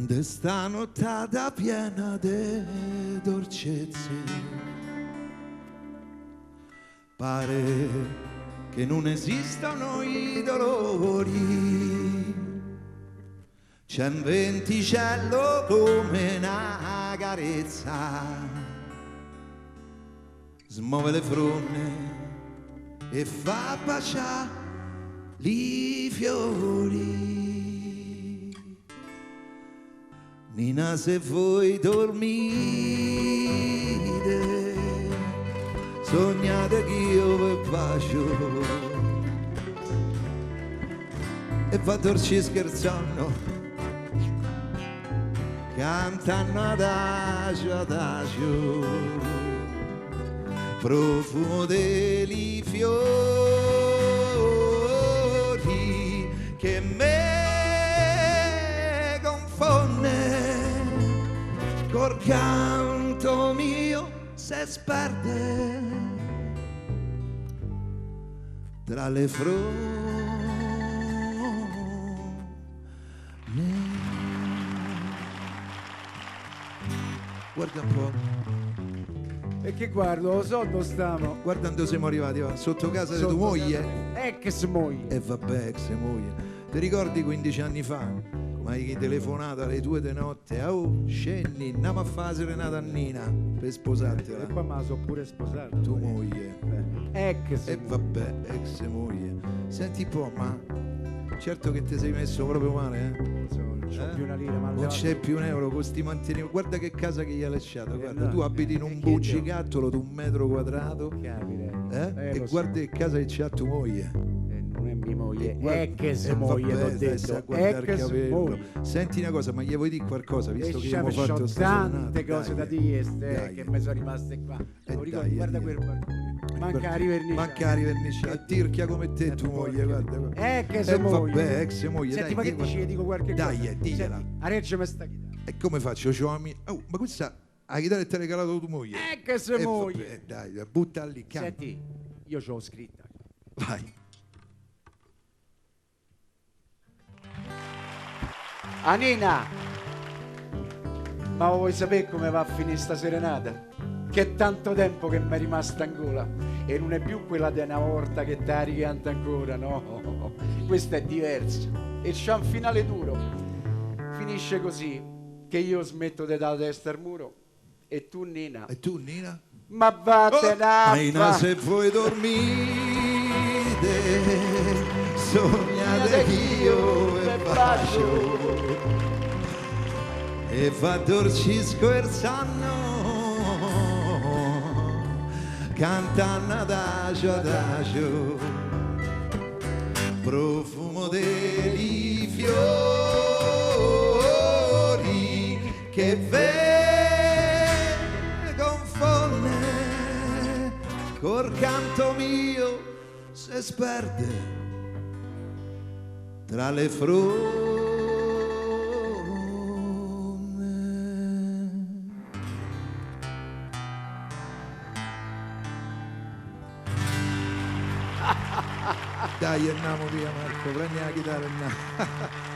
De sta nottata piena de dolcezze, pare che non esistano i dolori, c'è un venticello come una carezza, smuove le fronde e fa baciare i fiori. Nina, se voi dormite, sognate che io vi bacio e va dorci scherzando, cantando adagio adagio, profumo dei fiori che me confonde, col canto mio se sperde tra le fronde. Guarda un po'. E che guardo, lo so dove stiamo. Guarda dove siamo arrivati, va. Sotto casa di tua moglie. Ex moglie. E vabbè, ex moglie. Ti ricordi 15 anni fa? Ma hai telefonato alle 2 di notte? Oh, scendi, andiamo a fare la serenata a Nina per sposartela. E poi me la so pure sposato. Tua moglie. Ex E vabbè, ex moglie. Senti un po', ma certo che ti sei messo proprio male, Non c'ho più una lira, ma non c'è più un euro con sti mantenimenti. Guarda che casa che gli hai lasciato, guarda, tu abiti in un bugigattolo di 1 metro quadrato, e guarda che casa che c'ha tua moglie. Non è mia moglie, ex Vabbè, moglie, t'ho stai a detto. guardare il Ex capello. moglie. Senti una cosa, ma gli vuoi dire qualcosa, visto che abbiamo C'ho fatto sta tante serenata? cose da Dai, dire, dai. che mi sono rimaste qua. Lo ricordo, dai, guarda dai. quel balcone. Manca la riverniciata. Manca la riverniciata, tirchia come te tua moglie, guarda. Ex moglie. Vabbè, ex moglie, Senti, dai, ma che di- dici? Dico qualche cosa. Dai, digliela. Senti, a Reggio mi sta chitarra. E come faccio? C'ho oh, ma questa la chitarra che ti ha regalato tua moglie. Ex moglie. Vabbè, dai, butta lì, canta. Senti, io ce l'ho scritta. Vai. Anina, ma vuoi sapere come va a finire sta serenata? Che è tanto tempo che mi è rimasta in gola e non è più quella di una volta che te la ricanta ancora, no, questa è diversa e c'ha un finale duro. Finisce così, che io smetto di dare la testa al muro e tu Nina, E tu, Nina? ma vattene Nina, se voi dormite, sognate che io vi bacio e va dorci scherzando, cantando adagio adagio, profumo dei fiori che ve confonde, col canto mio se sperde tra le fronde. Dai, andiamo via Marco, prendi la chitarra e andiamo.